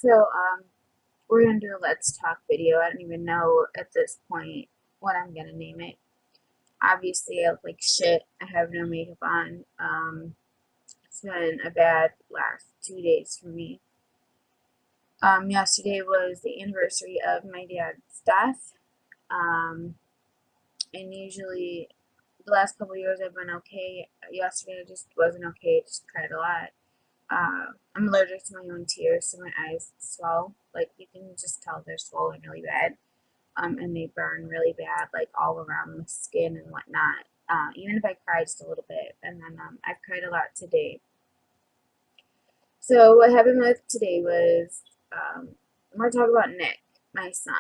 We're gonna do a let's talk video. I don't even know at this point what I'm gonna name it. Obviously, I look like shit. I have no makeup on. It's been a bad last 2 days for me. Yesterday was the anniversary of my dad's death. Um, and usually, the last couple years I've been okay. Yesterday I just wasn't okay. Just cried a lot. I'm allergic to my own tears, so my eyes swell. Like, you can just tell they're swollen really bad. And they burn really bad, like all around the skin and whatnot. Even if I cry just a little bit. And then I've cried a lot today. So what happened with today was we're talking about Nick, my son.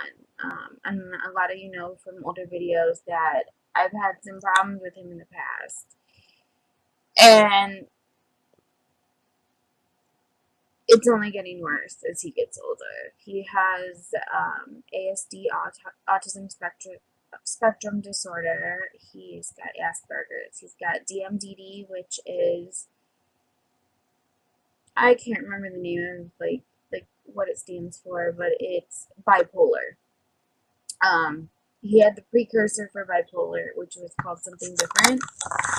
And a lot of you know from older videos that I've had some problems with him in the past. And it's only getting worse as he gets older. He has ASD, autism spectrum disorder. He's got Asperger's. He's got DMDD, which is, I can't remember the name of like what it stands for, but it's bipolar. Um, he had the precursor for bipolar, which was called something different.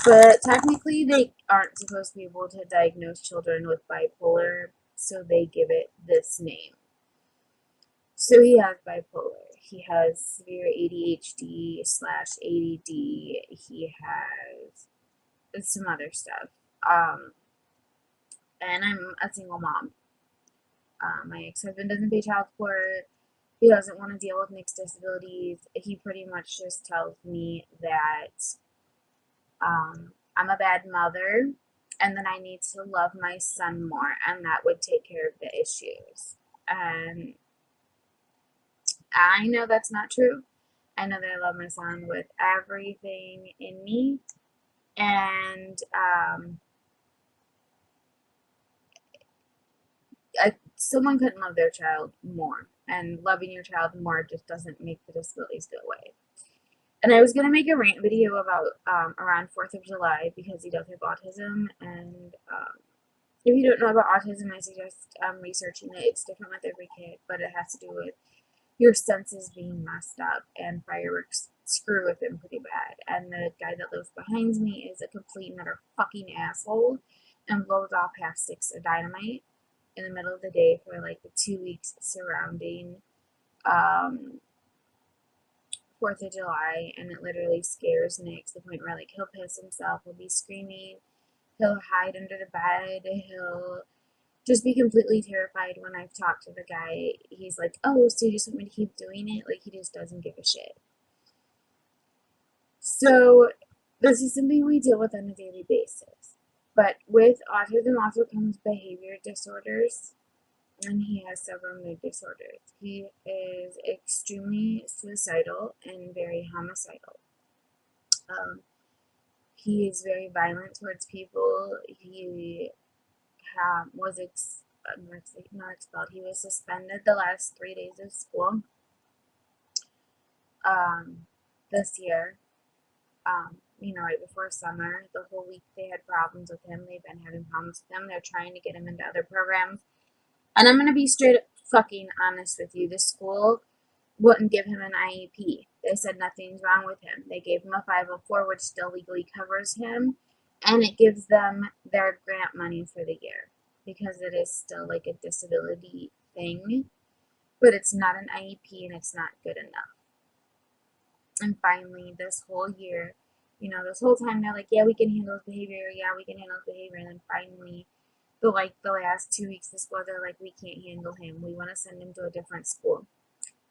But technically, they aren't supposed to be able to diagnose children with bipolar, so they give it this name. So he has bipolar. He has severe ADHD slash ADD. He has some other stuff. Um, and I'm a single mom. My ex-husband doesn't pay child support. He doesn't want to deal with Nick's disabilities. He pretty much just tells me that I'm a bad mother and that I need to love my son more, and that would take care of the issues. And I know that's not true. I know that I love my son with everything in me, and someone couldn't love their child more, and loving your child more just doesn't make the disabilities go away. And I was gonna make a rant video about around 4th of July because he does have autism, and if you don't know about autism, I suggest researching it. It's different with every kid, but it has to do with your senses being messed up, and fireworks screw with him pretty bad. And the guy that lives behind me is a complete and utter fucking asshole and blows off half sticks of dynamite in the middle of the day for like the 2 weeks surrounding 4th of July, and it literally scares Nick to the point where like he'll piss himself, he'll be screaming, he'll hide under the bed, he'll just be completely terrified. When I've talked to the guy, he's like, oh, so you just want me to keep doing it? Like, he just doesn't give a shit. So this is something we deal with on a daily basis. But with autism also comes behavior disorders, and he has several mood disorders. He is extremely suicidal and very homicidal. He is very violent towards people. He was not expelled. He was suspended the last 3 days of school this year. Right before summer, the whole week they had problems with him. They've been having problems with him. They're trying to get him into other programs. And I'm going to be straight fucking honest with you. This school wouldn't give him an IEP. They said nothing's wrong with him. They gave him a 504, which still legally covers him, and it gives them their grant money for the year because it is still like a disability thing, but it's not an IEP and it's not good enough. And finally, this whole year, this whole time they're like, yeah, we can handle his behavior, yeah, we can handle his behavior, and then finally, the last 2 weeks of school, they're like, we can't handle him. We want to send him to a different school.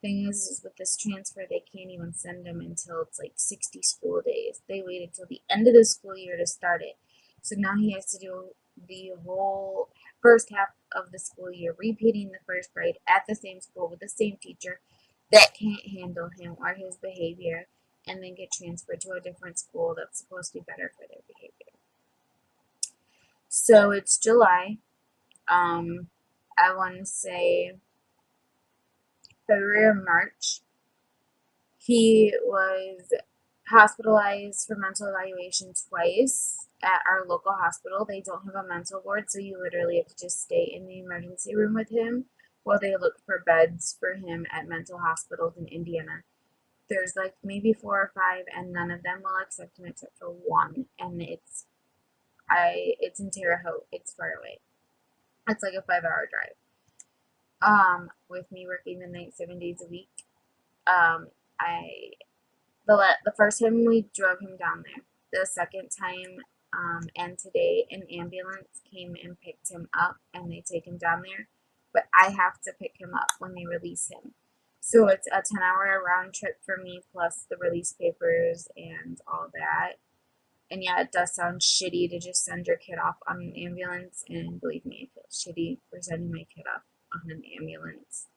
Thing is with this transfer, they can't even send him until it's like 60 school days. They waited till the end of the school year to start it. So now he has to do the whole first half of the school year, repeating the first grade at the same school with the same teacher that can't handle him or his behavior, and then get transferred to a different school that's supposed to be better for their behavior. So it's July. I want to say February or March. He was hospitalized for mental evaluation twice at our local hospital. They don't have a mental ward, so you literally have to just stay in the emergency room with him while they look for beds for him at mental hospitals in Indiana. There's like maybe 4 or 5, and none of them will accept him except for one, and it's in Terre Haute. It's far away. It's like a 5-hour drive. With me working the night 7 days a week. I the first time we drove him down there. The second time, and today, an ambulance came and picked him up, and they take him down there. But I have to pick him up when they release him. So it's a 10-hour round trip for me, plus the release papers and all that. And yeah, it does sound shitty to just send your kid off on an ambulance, and believe me, it feels shitty for sending my kid off on an ambulance.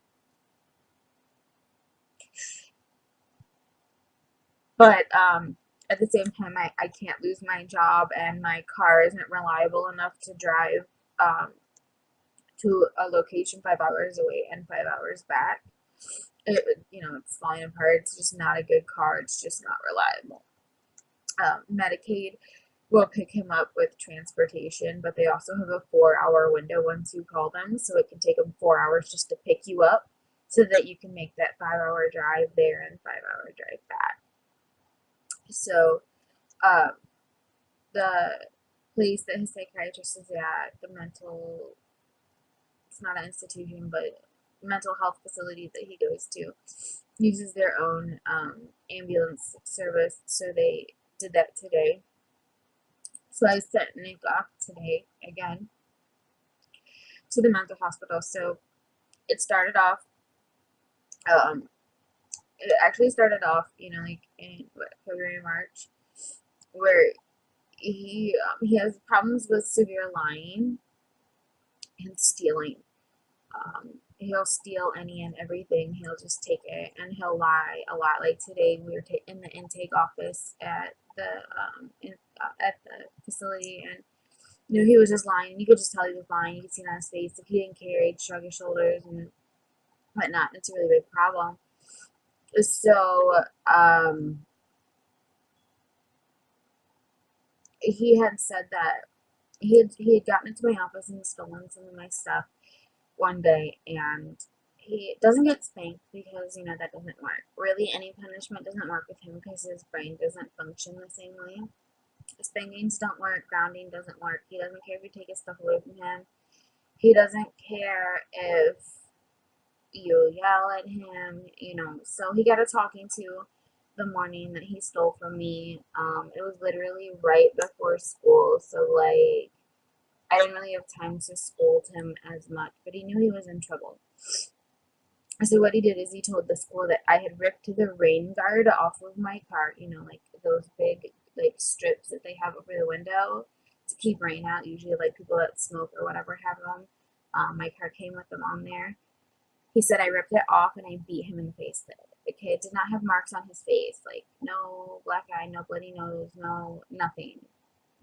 But at the same time, I can't lose my job, and my car isn't reliable enough to drive to a location 5 hours away and 5 hours back. It's falling apart. It's just not a good car. It's just not reliable. Medicaid will pick him up with transportation, but they also have a 4-hour window once you call them, so it can take them 4 hours just to pick you up so that you can make that 5-hour drive there and 5-hour drive back. So, the place that his psychiatrist is at, it's not an institution, but mental health facility that he goes to, uses their own ambulance service, so they did that today. So I sent Nick off today again to the mental hospital. So it started off, it actually started off, like in February, March, where he has problems with severe lying and stealing. He'll steal any and everything. He'll just take it, and he'll lie a lot. Like today, we were in the intake office at at the facility, and he was just lying. You could just tell he was lying. You could see it on his face. If he didn't care, he'd shrug his shoulders and whatnot. It's a really big problem. So, he had said that he had gotten into my office and stolen some of my stuff one day, and he doesn't get spanked because that doesn't work. Really, any punishment doesn't work with him because his brain doesn't function the same way. Spankings don't work. Grounding doesn't work. He doesn't care if you take his stuff away from him. He doesn't care if you yell at him. So he got a talking to the morning that he stole from me. It was literally right before school, so like I didn't really have time to scold him as much, but he knew he was in trouble. So what he did is he told the school that I had ripped the rain guard off of my car, like those big like strips that they have over the window to keep rain out. Usually like people that smoke or whatever have them. My car came with them on there. He said I ripped it off and I beat him in the face with it. The kid did not have marks on his face, like no black eye, no bloody nose, no nothing.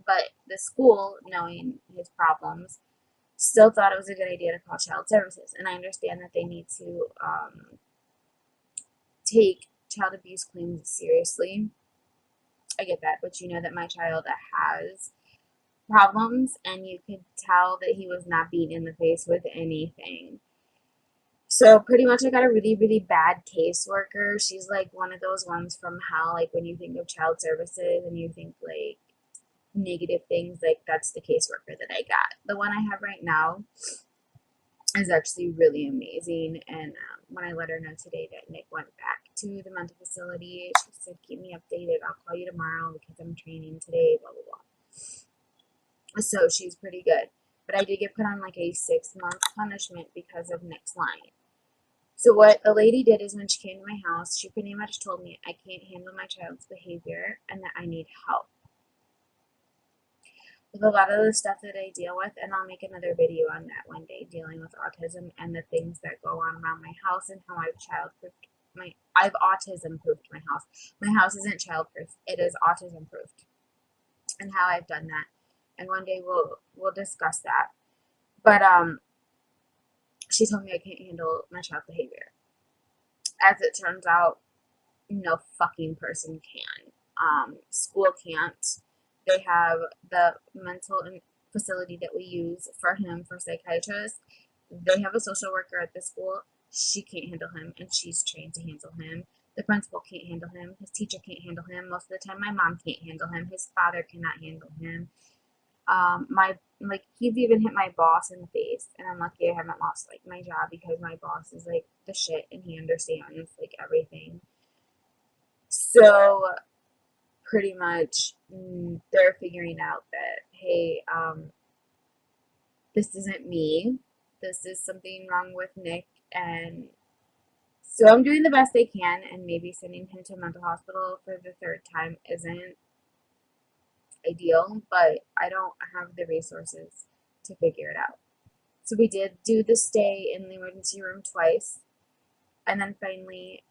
But the school, knowing his problems, still thought it was a good idea to call child services. And I understand that they need to take child abuse claims seriously. I get that, but that my child has problems, and you could tell that he was not beaten in the face with anything. So pretty much I got a really, really bad caseworker. She's like one of those ones from hell, like when you think of child services and you think like negative things, like that's the caseworker that I got. The one I have right now is actually really amazing, and when I let her know today that Nick went back to the mental facility, she said, keep me updated, I'll call you tomorrow because I'm training today, blah, blah, blah. So she's pretty good. But I did get put on like a 6-month punishment because of Nick's lying. So what the lady did is when she came to my house, she pretty much told me I can't handle my child's behavior and that I need help. With a lot of the stuff that I deal with, and I'll make another video on that one day, dealing with autism and the things that go on around my house and how I've autism proofed my house. My house isn't child proof, it is autism proofed, and how I've done that. And one day we'll discuss that. But she told me I can't handle my child's behavior. As it turns out, no fucking person can. School can't. They have the mental facility that we use for him for psychiatrists they have a social worker at the school. She can't handle him, and she's trained to handle him. The principal can't handle him. His teacher can't handle him. Most of the time, my mom can't handle him. His father cannot handle him. My like he's even hit my boss in the face, and I'm lucky I haven't lost like my job because my boss is like the shit, and he understands like everything. So pretty much, they're figuring out that hey, this isn't me. This is something wrong with Nick, and so I'm doing the best I can, and maybe sending him to a mental hospital for the third time isn't ideal, but I don't have the resources to figure it out. So we did do the stay in the emergency room twice, and then finally,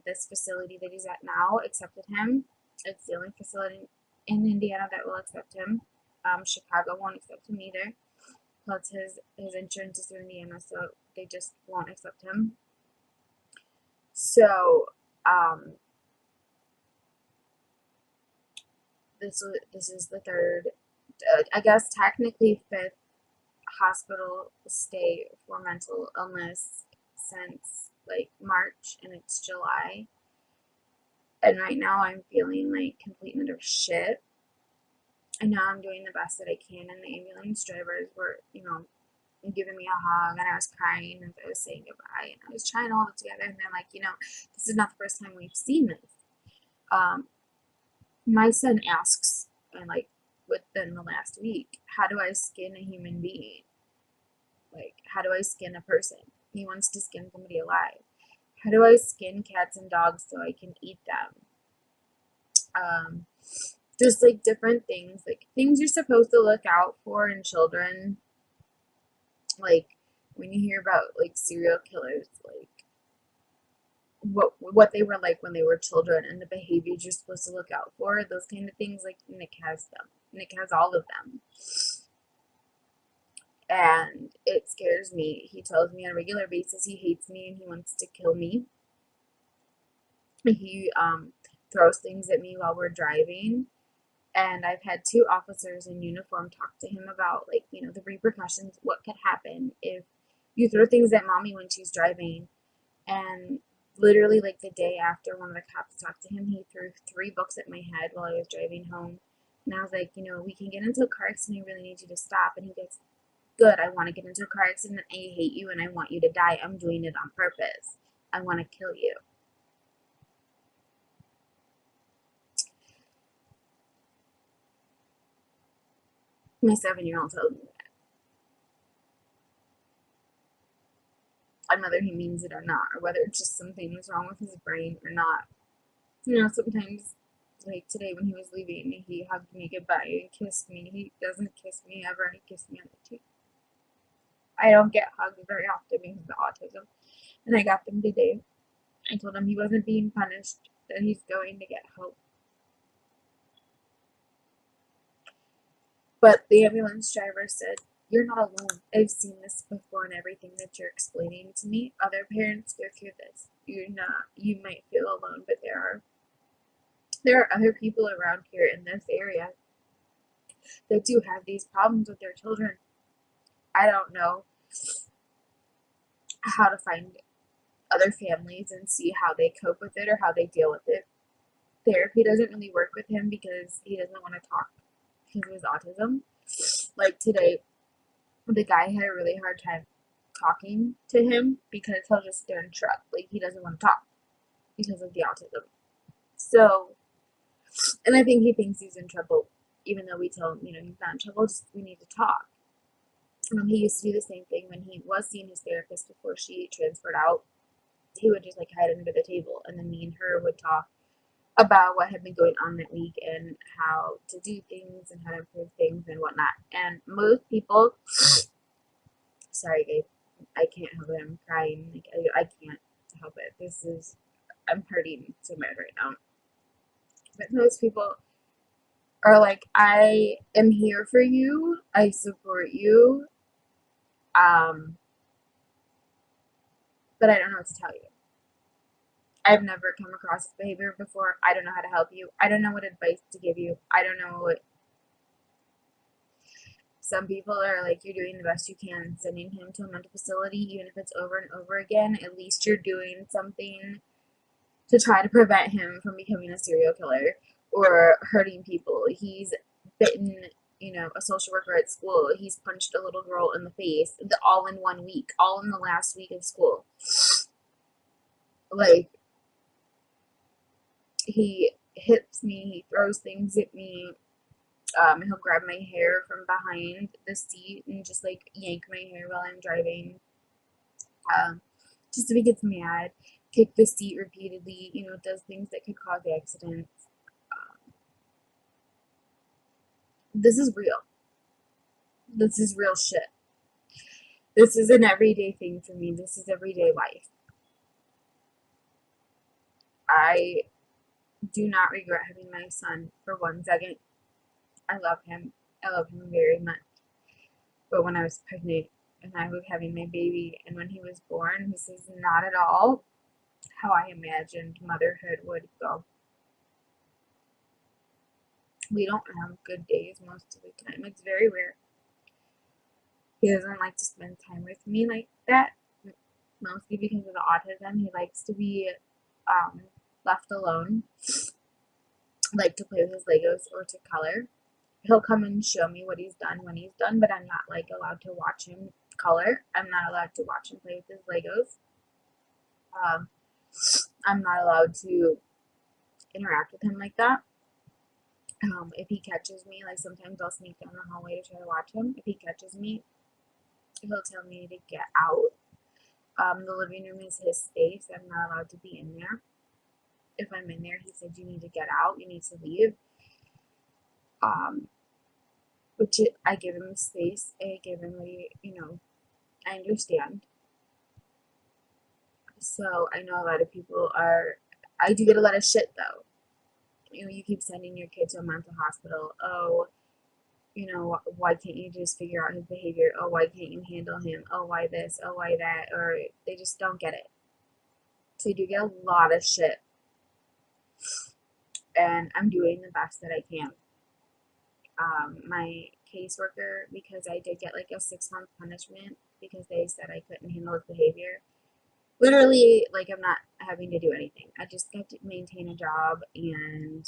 this facility that he's at now accepted him. It's the only facility in Indiana that will accept him. Chicago won't accept him either. Plus, his insurance is through Indiana, so they just won't accept him. So, this is the third, I guess technically fifth hospital stay for mental illness since like March, and it's July. And right now I'm feeling like complete and utter shit. And now I'm doing the best that I can, and the ambulance drivers were, giving me a hug, and I was crying as I was saying goodbye, and I was trying to hold it together, and they're like, this is not the first time we've seen this. My son asks, and like within the last week, how do I skin a human being? Like, how do I skin a person? He wants to skin somebody alive. How do I skin cats and dogs so I can eat them? Just like different things, like things you're supposed to look out for in children. Like when you hear about like serial killers, like what they were like when they were children and the behaviors you're supposed to look out for, those kind of things. Like Nick has them. Nick has all of them. And it scares me. He tells me on a regular basis he hates me and he wants to kill me. He throws things at me while we're driving. And I've had two officers in uniform talk to him about, like, the repercussions, what could happen if you throw things at mommy when she's driving. And literally, like, the day after one of the cops talked to him, he threw 3 books at my head while I was driving home. And I was like, we can get into a car accident, I really need you to stop. And he goes, good, I want to get into a car accident, I hate you, and I want you to die. I'm doing it on purpose. I want to kill you. My 7-year-old told me that. And whether he means it or not, or whether it's just something is wrong with his brain or not. Sometimes, like today when he was leaving, he hugged me goodbye and kissed me. He doesn't kiss me ever. He kissed me on the cheek. I don't get hugs very often because of the autism, and I got them today. I told him he wasn't being punished, that he's going to get help. But the ambulance driver said, you're not alone. I've seen this before, and everything that you're explaining to me, other parents go through this. You might feel alone, but there are other people around here in this area that do have these problems with their children. I don't know how to find other families and see how they cope with it or how they deal with it. Therapy doesn't really work with him because he doesn't want to talk because of his autism. Like today, the guy had a really hard time talking to him because he'll just stare and shrug. Like he doesn't want to talk because of the autism. So, and I think he thinks he's in trouble, even though we tell him, he's not in trouble, just we need to talk. He used to do the same thing when he was seeing his therapist before she transferred out. He would just like hide under the table, and then me and her would talk about what had been going on that week and how to do things and how to improve things and whatnot. And most people, sorry, Gabe, I can't help it. I'm crying. Like I can't help it. I'm hurting so bad right now. But most people are like, I am here for you. I support you. But I don't know what to tell you. I've never come across this behavior before. I don't know how to help you. I don't know what advice to give you. I don't know what. Some people are like, you're doing the best you can, sending him to a mental facility, even if it's over and over again. At least you're doing something to try to prevent him from becoming a serial killer or hurting people. He's bitten, a social worker at school. He's punched a little girl in the face, all in 1 week, all in the last week of school. Like, he hits me, he throws things at me. He'll grab my hair from behind the seat and just like yank my hair while I'm driving. Just if he gets mad, kick the seat repeatedly, does things that could cause accidents. This is real. This is real shit. This is an everyday thing for me. This is everyday life. I do not regret having my son for 1 second. I love him. I love him very much. But when I was pregnant and I was having my baby, and when he was born, this is not at all how I imagined motherhood would go. We don't have good days most of the time. It's very rare. He doesn't like to spend time with me like that, mostly because of the autism. He likes to be left alone, like to play with his Legos or to color. He'll come and show me what he's done when he's done, but I'm not like allowed to watch him color. I'm not allowed to watch him play with his Legos. I'm not allowed to interact with him like that. If he catches me, like sometimes I'll sneak down the hallway to try to watch him. If he catches me, he'll tell me to get out. The living room is his space. I'm not allowed to be in there. If I'm in there, he said, you need to get out. You need to leave. Which I give him space. I give him I understand. So I know a lot of people I do get a lot of shit though. You keep sending your kid to a mental hospital. Oh, why can't you just figure out his behavior? Oh, why can't you handle him? Oh, why this? Oh, why that? Or they just don't get it. So you do get a lot of shit. And I'm doing the best that I can. My caseworker, because I did get like a 6-month punishment because they said I couldn't handle his behavior. Literally, like, I'm not having to do anything. I just got to maintain a job, and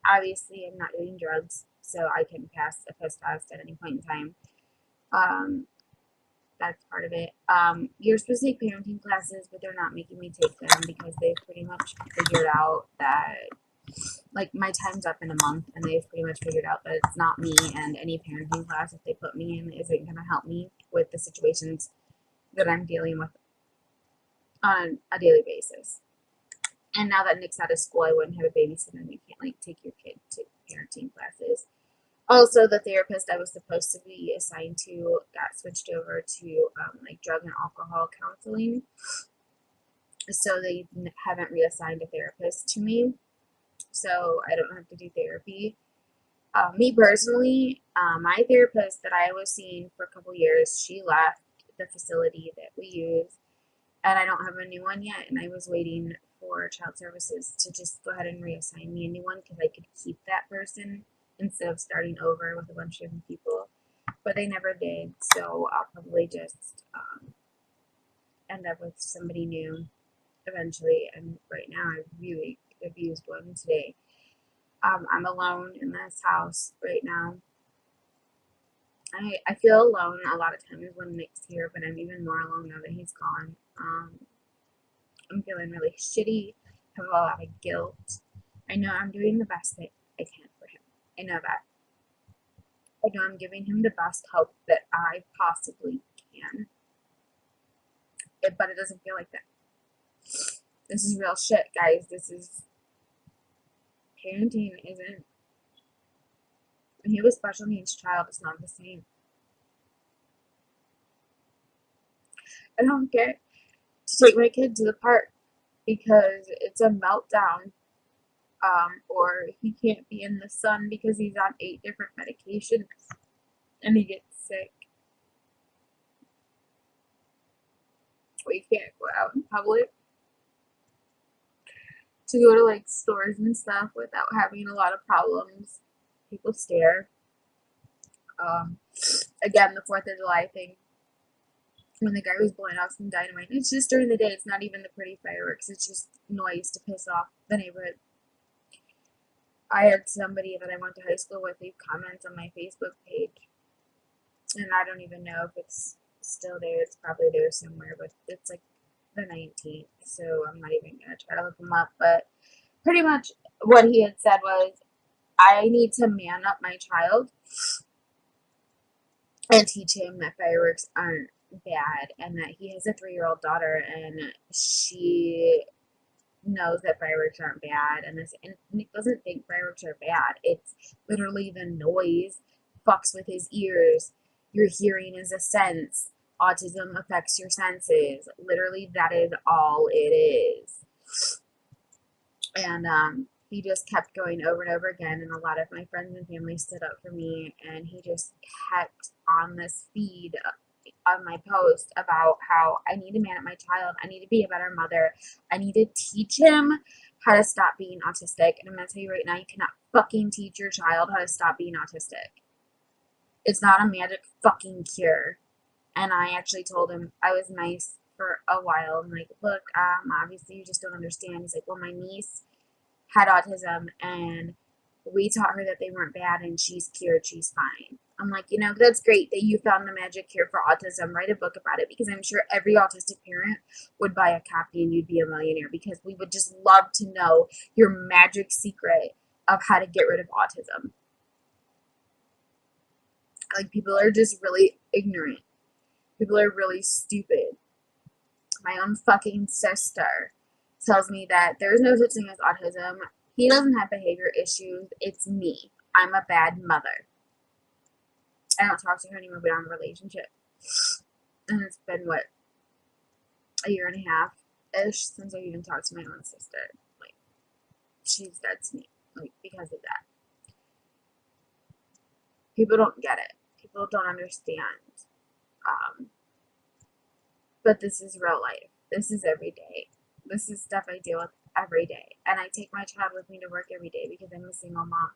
obviously I'm not doing drugs, so I can pass a piss test at any point in time. That's part of it. You're supposed to take parenting classes, but they're not making me take them because they've pretty much figured out that, like, my time's up in a month, and they've pretty much figured out that it's not me, and any parenting class that they put me in isn't going to help me with the situations that I'm dealing with on a daily basis. And now that Nick's out of school, I wouldn't have a babysitter, and you can't, like, take your kid to parenting classes. Also, the therapist I was supposed to be assigned to got switched over to like drug and alcohol counseling. So they haven't reassigned a therapist to me. So I don't have to do therapy. Me personally, my therapist that I was seeing for a couple years, she left the facility that we use, and I don't have a new one yet. And I was waiting for child services to just go ahead and reassign me a new one because I could keep that person instead of starting over with a bunch of different people. But they never did, so I'll probably just end up with somebody new eventually. And right now, I really abused one today. I'm alone in this house right now. I feel alone a lot of times when Nick's here, but I'm even more alone now that he's gone. I'm feeling really shitty, have a lot of guilt. I know I'm doing the best that I can for him. I know that. I know I'm giving him the best help that I possibly can. But it doesn't feel like that. This is real shit, guys. This is parenting isn't. When you have a special needs child, it's not the same. I don't get to take my kid to the park because it's a meltdown. Or he can't be in the sun because he's on 8 different medications and he gets sick. Or he can't go out in public to go to like stores and stuff without having a lot of problems. People stare. Um, Again, the 4th of July thing, when the guy was blowing off some dynamite. It's just during the day. It's not even the pretty fireworks. It's just noise to piss off the neighborhood. I had somebody that I went to high school with leave comments on my Facebook page, and I don't even know if it's still there. It's probably there somewhere, but it's like the 19th, so I'm not even gonna try to look them up. But pretty much what he had said was, I need to man up my child and teach him that fireworks aren't bad, and that he has a 3-year-old daughter, and she knows that fireworks aren't bad, and Nick doesn't think fireworks are bad. It's literally the noise fucks with his ears. Your hearing is a sense. Autism affects your senses. Literally, that is all it is. And he just kept going over and over again, and a lot of my friends and family stood up for me, and he just kept on this feed on my post about how I need to man up my child, I need to be a better mother, I need to teach him how to stop being autistic. And I'm going to tell you right now, you cannot fucking teach your child how to stop being autistic. It's not a magic fucking cure. And I actually told him, I was nice for a while. I'm like, look, obviously you just don't understand. He's like, well, my niece had autism, and we taught her that they weren't bad, and she's cured, she's fine. I'm like, that's great that you found the magic cure for autism. Write a book about it, because I'm sure every autistic parent would buy a copy and you'd be a millionaire, because we would just love to know your magic secret of how to get rid of autism. Like, people are just really ignorant. People are really stupid. My own fucking sister tells me that there's no such thing as autism. He doesn't have behavior issues. It's me. I'm a bad mother. I don't talk to her anymore, but I'm in a relationship. And it's been, what, a year and a half-ish since I even talked to my own sister. Like, she's dead to me, like, because of that. People don't get it. People don't understand. But this is real life. This is every day. This is stuff I deal with every day. And I take my child with me to work every day because I'm a single mom.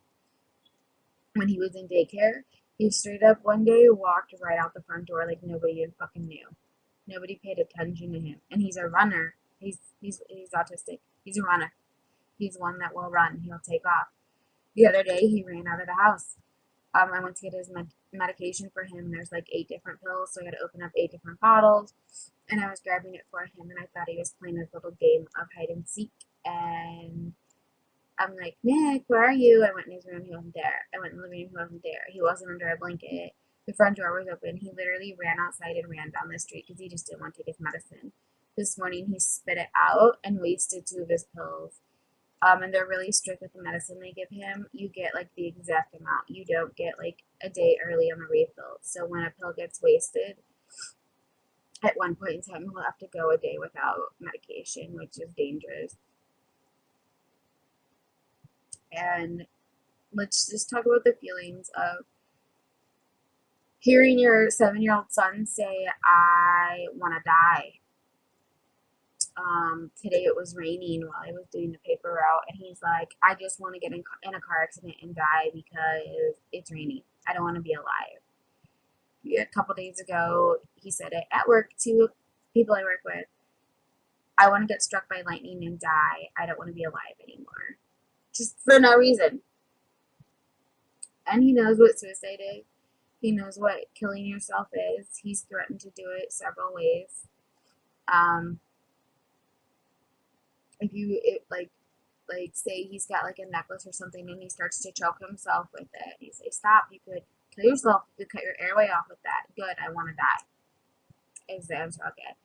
When he was in daycare, he straight up one day walked right out the front door like nobody even fucking knew. Nobody paid attention to him. And he's a runner. He's autistic. He's a runner. He's one that will run. He'll take off. The other day, he ran out of the house. I went to get his medication for him. There's like 8 different pills, so I had to open up 8 different bottles. And I was grabbing it for him, and I thought he was playing a little game of hide and seek. And I'm like, Nick, where are you? I went in his room, he wasn't there. I went in the living room, he wasn't there. He wasn't under a blanket. The front door was open. He literally ran outside and ran down the street because he just didn't want to take his medicine. This morning, he spit it out and wasted 2 of his pills. And they're really strict with the medicine they give him. You get like the exact amount. You don't get like a day early on the refill. So when a pill gets wasted, at one point in time, he'll have to go a day without medication, which is dangerous. And let's just talk about the feelings of hearing your 7-year-old son say, I want to die. Today it was raining while I was doing the paper route, and he's like, I just want to get in a car accident and die because it's raining. I don't want to be alive. A couple days ago, he said it at work to people I work with. I want to get struck by lightning and die. I don't want to be alive anymore. Just for no reason. And he knows what suicide is. He knows what killing yourself is. He's threatened to do it several ways. If you say he's got like a necklace or something and he starts to choke himself with it, you say, stop, you could kill yourself, you could cut your airway off with that. Good, I want to die. Exams, okay.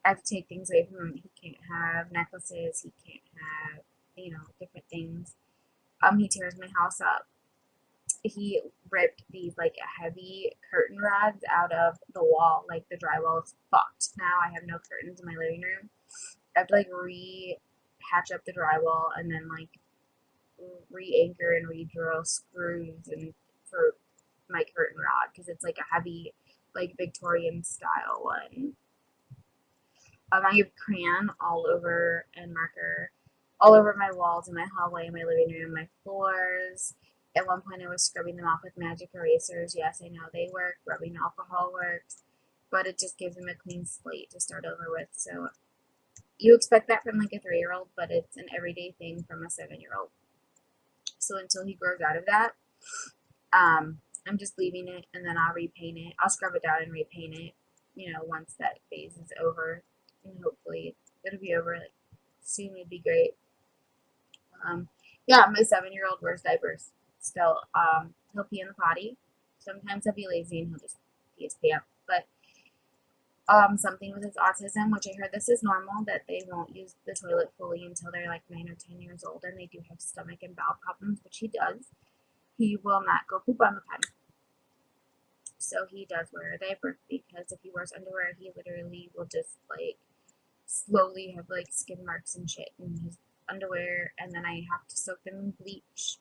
I have to take things away from him. He can't have necklaces, he can't have, different things. He tears my house up. He ripped these like heavy curtain rods out of the wall. Like, the drywall is fucked now. I have no curtains in my living room. I have to like patch up the drywall and then like re-anchor and re-drill screws and for my curtain rod because it's like a heavy, like Victorian style one. I have crayon all over and marker all over my walls in my hallway, in my living room, my floors. At one point I was scrubbing them off with magic erasers. Yes, I know they work. Rubbing alcohol works. But it just gives them a clean slate to start over with. So you expect that from like a 3-year-old, but it's an everyday thing from a 7-year-old. So until he grows out of that, I'm just leaving it, and then I'll repaint it. I'll scrub it down and repaint it, once that phase is over. And hopefully it'll be over like soon. Would be great. Yeah, my 7-year-old wears diapers still. He'll pee in the potty. Sometimes he'll be lazy and he'll just pee his pants. But something with his autism, which I heard this is normal, that they won't use the toilet fully until they're like 9 or 10 years old, and they do have stomach and bowel problems, which he does. He will not go poop on the potty. So he does wear a diaper, because if he wears underwear, he literally will just like slowly have like skin marks and shit in his underwear, and then I have to soak them in bleach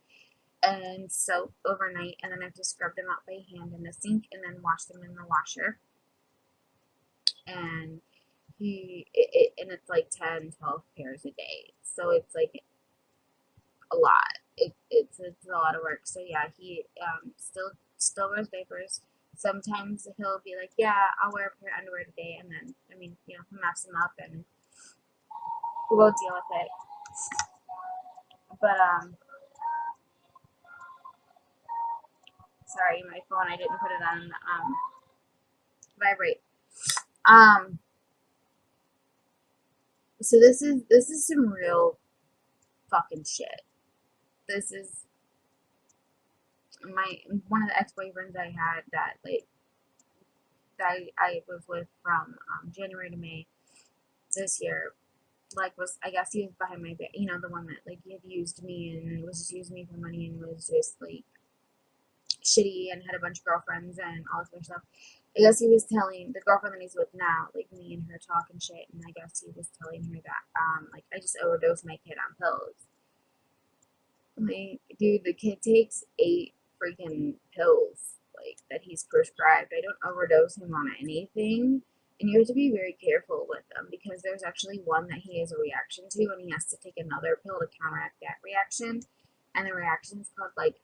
and soap overnight, and then I have to scrub them out by hand in the sink and then wash them in the washer. And and it's like 10, 12 pairs a day, so it's like a lot. It's a lot of work. So yeah, he still wears diapers. Sometimes he'll be like, yeah, I'll wear a pair of underwear today, and then he'll mess them up, and we'll deal with it. But sorry, my phone, I didn't put it on vibrate. So this is some real fucking shit. This is one of the ex-boyfriends I had that I was with from January to May this year. Like, I guess he was behind my back, the one that like he had used me and was just using me for money and was just like shitty and had a bunch of girlfriends and all this other stuff. I guess he was telling the girlfriend that he's with now, like, me and her talking shit, and I guess he was telling her that like, I just overdosed my kid on pills. Like, dude, the kid takes 8 freaking pills, like, that he's prescribed. I don't overdose him on anything. And you have to be very careful with them, because there's actually one that he has a reaction to, and he has to take another pill to counteract that reaction. And the reaction is called like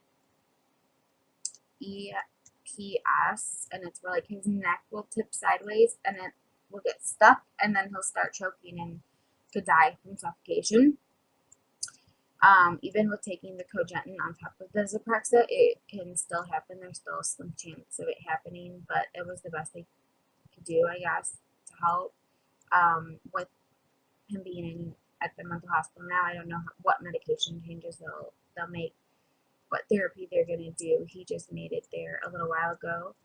EPS, and it's where like his neck will tip sideways and it will get stuck, and then he'll start choking and could die from suffocation. Even with taking the Cogentin on top of the Zyprexa, it can still happen. There's still a slim chance of it happening, but it was the best they could do, I guess, to help. With him being in at the mental hospital now, I don't know what medication changes they'll make, what therapy they're gonna do. He just made it there a little while ago.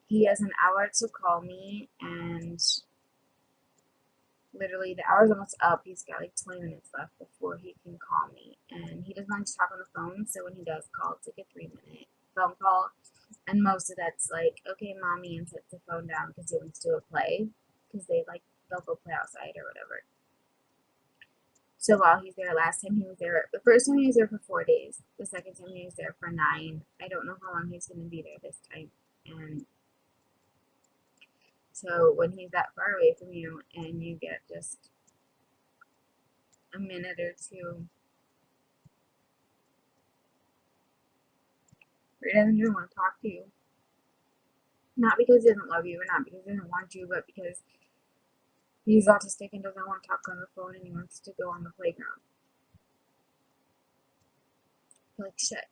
He has an hour to call me, and literally the hour's almost up. He's got like 20 minutes left before he can call me, and he doesn't like to talk on the phone, so when he does call, it's like a 3-minute phone call, and most of that's like, okay, mommy, and sets the phone down because he wants to do a play, because they'll go play outside or whatever. So while he's there, last time he was there, the first time he was there for 4 days, the second time he was there for 9. I don't know how long he's going to be there this time. And so when he's that far away from you and you get just a minute or two where he doesn't even want to talk to you, not because he doesn't love you or not because he doesn't want you, but because he's autistic and doesn't want to talk on the phone and he wants to go on the playground. I feel like shit.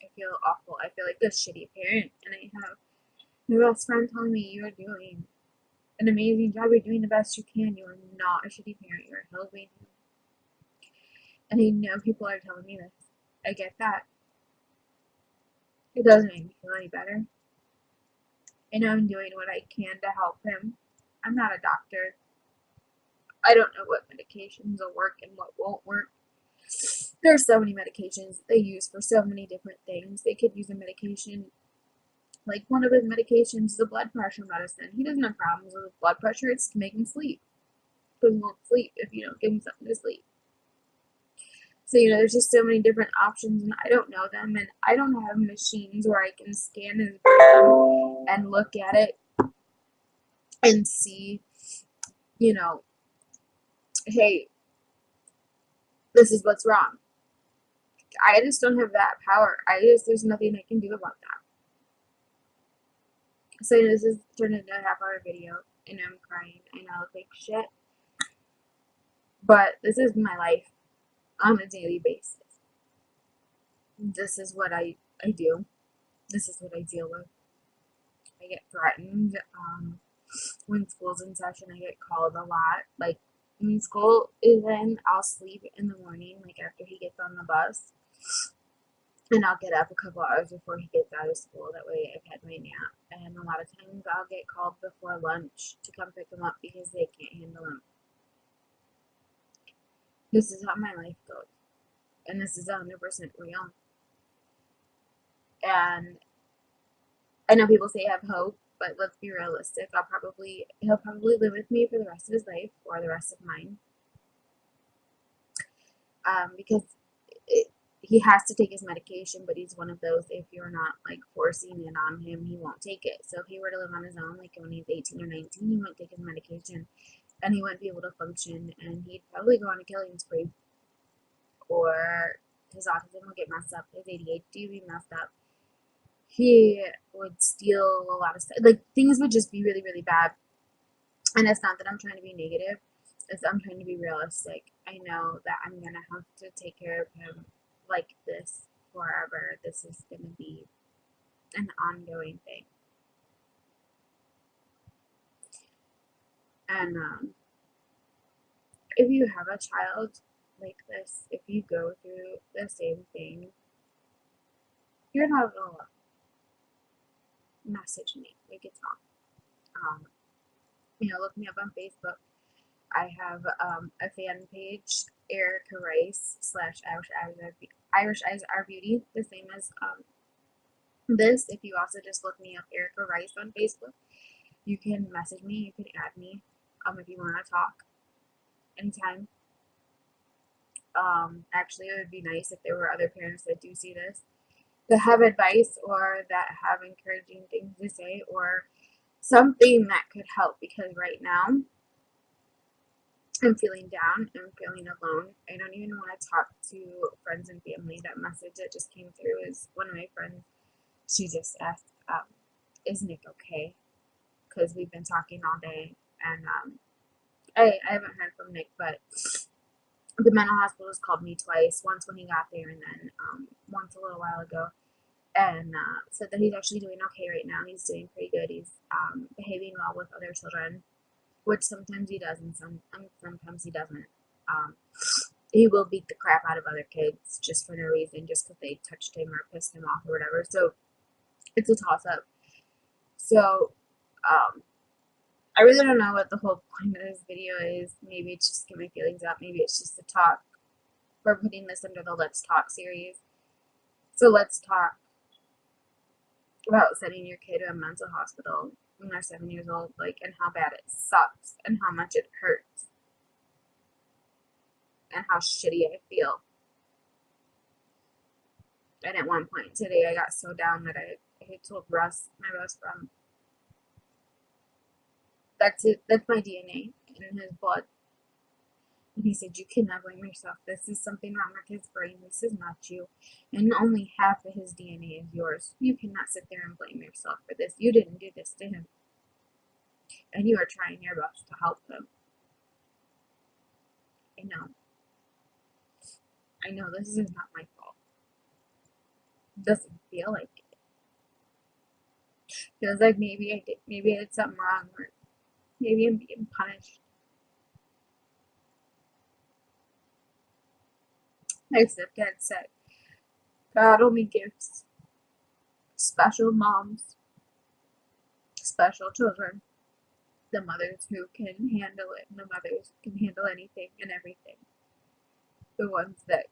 I feel awful. I feel like a shitty parent, and I have my best friend telling me, you are doing an amazing job. You're doing the best you can. You are not a shitty parent. You are helping him. And I know people are telling me this. I get that. It doesn't make me feel any better. I know I'm doing what I can to help him. I'm not a doctor. I don't know what medications will work and what won't work. There's so many medications that they use for so many different things. They could use a medication, like one of his medications is a blood pressure medicine. He doesn't have problems with blood pressure. It's to make him sleep. Because he won't sleep if you don't give him something to sleep. So, there's just so many different options, and I don't know them, and I don't have machines where I can scan his brain and look at it and see, hey, This is what's wrong. I just don't have that power. There's nothing I can do about that. So this is turned into a half-hour video, and I'm crying. I know, like shit. But this is my life on a daily basis. This is what I do. This is what I deal with. I get threatened. When school's in session, I get called a lot. Like, when school is in, I'll sleep in the morning, like after he gets on the bus. And I'll get up a couple hours before he gets out of school. That way I've had my nap. And a lot of times I'll get called before lunch to come pick him up because they can't handle him. This is how my life goes. And this is 100% real. And I know people say I have hope, but let's be realistic. He'll probably live with me for the rest of his life or the rest of mine. Because he has to take his medication, but he's one of those, if you're not like forcing it on him, he won't take it. So if he were to live on his own, like when he's 18 or 19, he wouldn't take his medication and he wouldn't be able to function, and he'd probably go on a killing spree, or his autism would get messed up, his ADHD would be messed up, he would steal a lot of stuff, like things would just be really, really bad. And it's not that I'm trying to be negative, it's I'm trying to be realistic. I know that I'm gonna have to take care of him like this forever. This is gonna be an ongoing thing. And if you have a child like this, if you go through the same thing, you're not alone. Message me, like it's not. Look me up on Facebook. I have a fan page, Erica Rice / Irish Eyes Are Beauty, the same as this. If you also just look me up, Erica Rice, on Facebook, you can message me, you can add me, if you want to talk anytime. Actually, it would be nice if there were other parents that do see this, that have advice or that have encouraging things to say or something that could help, because right now I'm feeling down, I'm feeling alone. I don't even want to talk to friends and family. That message that just came through is one of my friends. She just asked, is Nick okay? Because we've been talking all day, and I haven't heard from Nick, but the mental hospital has called me twice, once when he got there and then once a little while ago, and said that he's actually doing okay right now. He's doing pretty good. He's behaving well with other children, which sometimes he does and sometimes he doesn't. He will beat the crap out of other kids just for no reason, just because they touched him or pissed him off or whatever. So it's a toss-up. So I really don't know what the whole point of this video is. Maybe it's just to get my feelings out. Maybe it's just to talk. We're putting this under the Let's Talk series. So let's talk about sending your kid to a mental hospital when they're 7 years old, and how bad it sucks, and how much it hurts, and how shitty I feel. And at one point today, I got so down that I told Russ, my best friend, that's it, that's my DNA in his blood. And he said, you cannot blame yourself. This is something wrong with his brain. This is not you. And only half of his DNA is yours. You cannot sit there and blame yourself for this. You didn't do this to him. And you are trying your best to help him. I know. I know this is not my fault. It doesn't feel like it. Feels like maybe I did something wrong, or maybe I'm being punished. My stepdad said, God only gives special moms, special children, the mothers who can handle it, and the mothers who can handle anything and everything. The ones that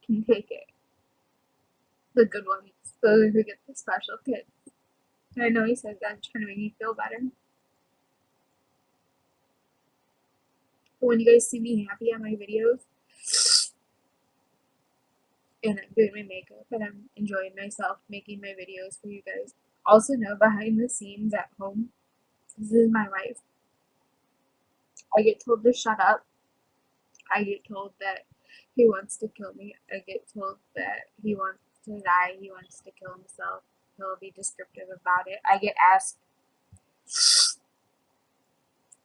can take it. The good ones, those who get the special kids. And I know he says that trying to make me feel better. But when you guys see me happy on my videos, and I'm doing my makeup, and I'm enjoying myself making my videos for you guys, also know behind the scenes at home, this is my life. I get told to shut up. I get told that he wants to kill me. I get told that he wants to die. He wants to kill himself. He'll be descriptive about it. I get asked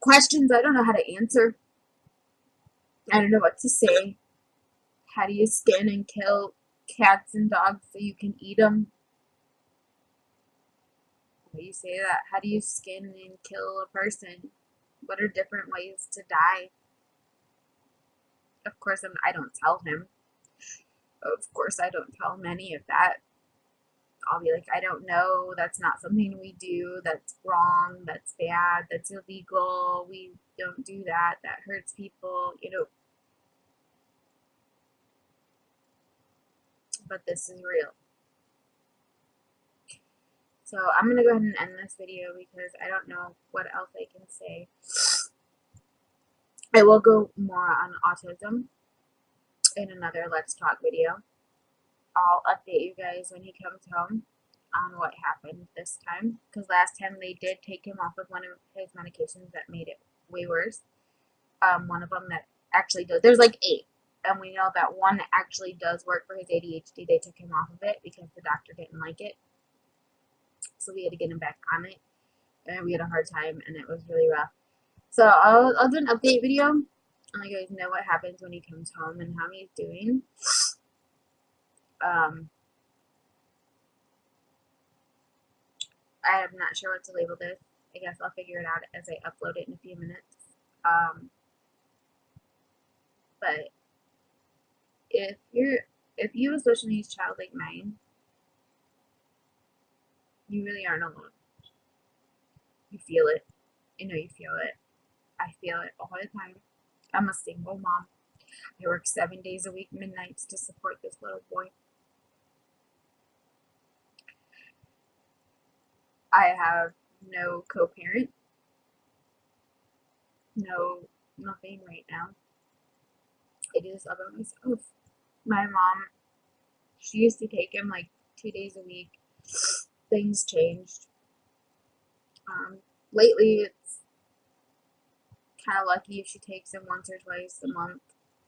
questions I don't know how to answer. I don't know what to say. How do you skin and kill cats and dogs so you can eat them? How do you say that? How do you skin and kill a person? What are different ways to die? Of course, I don't tell him. Of course, I don't tell him any of that. I'll be like, I don't know. That's not something we do. That's wrong. That's bad. That's illegal. We don't do that. That hurts people, but this is real. So I'm going to go ahead and end this video because I don't know what else I can say. I will go more on autism in another Let's Talk video. I'll update you guys when he comes home on what happened this time, because last time they did take him off of one of his medications that made it way worse. One of them that actually does, there's like 8, and we know that one actually does work for his ADHD. They took him off of it because the doctor didn't like it, so we had to get him back on it, and we had a hard time, and it was really rough. So I'll do an update video and let you guys know what happens when he comes home and how he's doing. I'm not sure what to label this. I guess I'll figure it out as I upload it in a few minutes. But if you have a special needs child like mine, you really aren't alone. You feel it. I know you feel it. I feel it all the time. I'm a single mom. I work 7 days a week, midnights, to support this little boy. I have no co-parent. No, nothing right now. I do this all by myself. My mom, she used to take him like 2 days a week. Things changed. Lately, it's kind of lucky if she takes him once or twice a month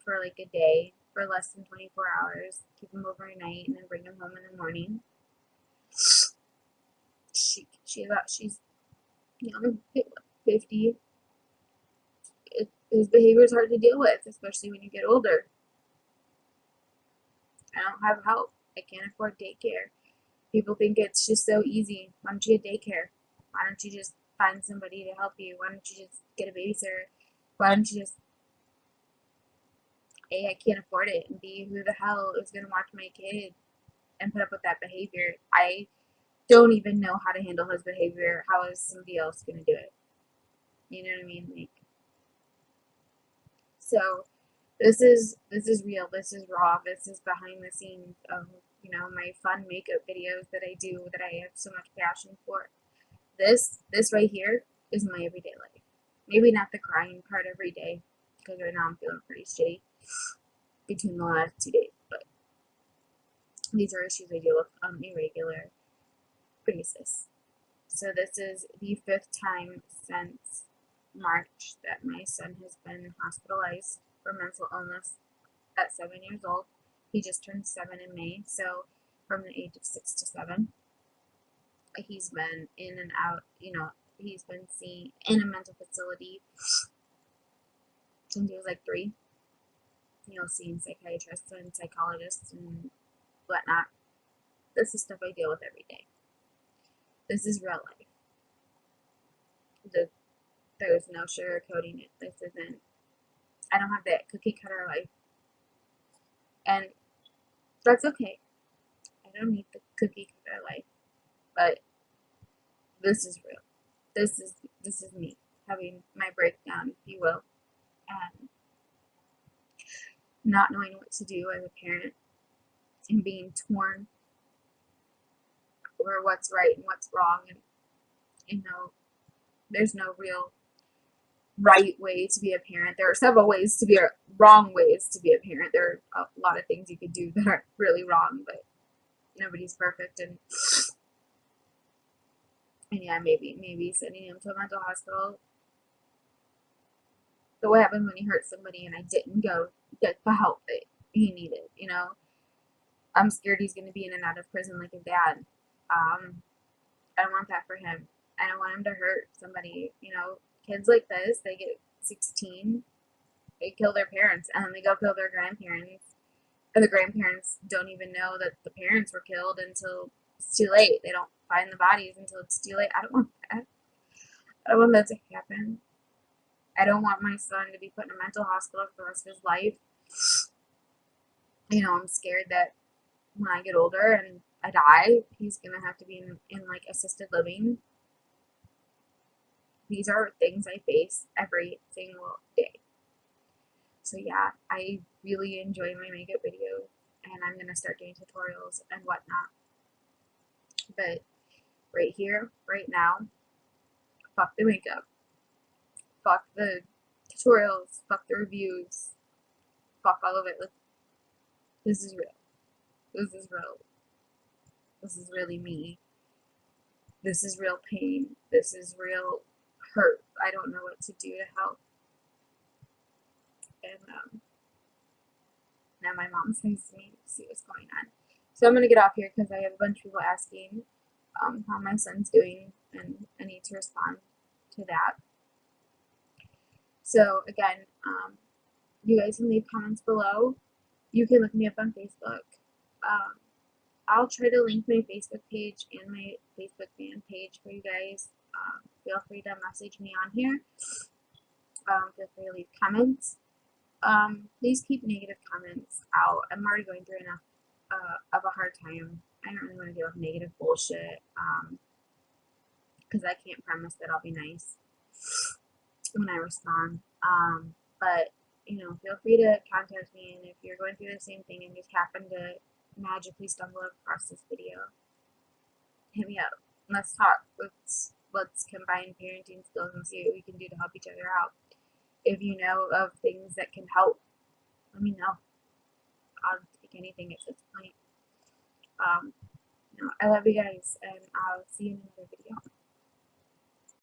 for like a day for less than 24 hours. Keep him overnight and then bring him home in the morning. She's young, 50. His behavior is hard to deal with, especially when you get older. I don't have help. I can't afford daycare. People think it's just so easy. Why don't you get daycare? Why don't you just find somebody to help you? Why don't you just get a babysitter? Why don't you just, A, I can't afford it, and B, who the hell is going to watch my kid and put up with that behavior? I don't even know how to handle his behavior. How is somebody else going to do it? You know what I mean? Like, so this is real. This is raw. This is behind the scenes of my fun makeup videos that I do, that I have so much passion for. This right here is my everyday life. Maybe not the crying part every day, because right now I'm feeling pretty shitty between the last 2 days, but these are issues I deal with on a regular basis. So this is the 5th time since March that my son has been hospitalized for mental illness at 7 years old. He just turned 7 in May, so from the age of 6 to 7, he's been in and out, he's been seen in a mental facility since he was like 3, seeing psychiatrists and psychologists and whatnot. This is stuff I deal with every day. This is real life. There's no sugarcoating it. This isn't, I don't have that cookie cutter life. And that's okay. I don't need the cookie cutter life. But this is real. This is me having my breakdown, if you will, and not knowing what to do as a parent and being torn over what's right and what's wrong, and there's no real right way to be a parent. There are several ways to be wrong ways to be a parent. There are a lot of things you could do that are really wrong, but nobody's perfect, and yeah, maybe sending him to a mental hospital But what happens when he hurt somebody and I didn't go get the help that he needed, you know? I'm scared he's going to be in and out of prison like his dad. I don't want that for him. I don't want him to hurt somebody, you know? Kids like this, they get 16, they kill their parents, and then they go kill their grandparents. And the grandparents don't even know that the parents were killed until it's too late. They don't find the bodies until it's too late. I don't want that. I don't want that to happen. I don't want my son to be put in a mental hospital for the rest of his life. You know, I'm scared that when I get older and I die, he's gonna have to be in like assisted living. These are things I face every single day. So yeah, I really enjoy my makeup videos, and I'm gonna start doing tutorials and whatnot. But right here, right now, fuck the makeup, fuck the tutorials, fuck the reviews, fuck all of it. This is real. This is real. This is really me. This is real pain. This is real hurt. I don't know what to do to help. And now my mom's texting me to see what's going on. So I'm gonna get off here because I have a bunch of people asking how my son's doing, and I need to respond to that. So again, you guys can leave comments below. You can look me up on Facebook. I'll try to link my Facebook page and my Facebook fan page for you guys. Feel free to message me on here. Feel free to leave comments. Please keep negative comments out. I'm already going through enough of a hard time. I don't really want to deal with negative bullshit because I can't promise that I'll be nice when I respond. But you know, feel free to contact me, and if you're going through the same thing and just happen to magically stumble across this video, hit me up. Let's talk. Let's combine parenting skills and see what we can do to help each other out. If you know of things that can help, let me know. I'll take anything at this point. You know, I love you guys, and I'll see you in another video.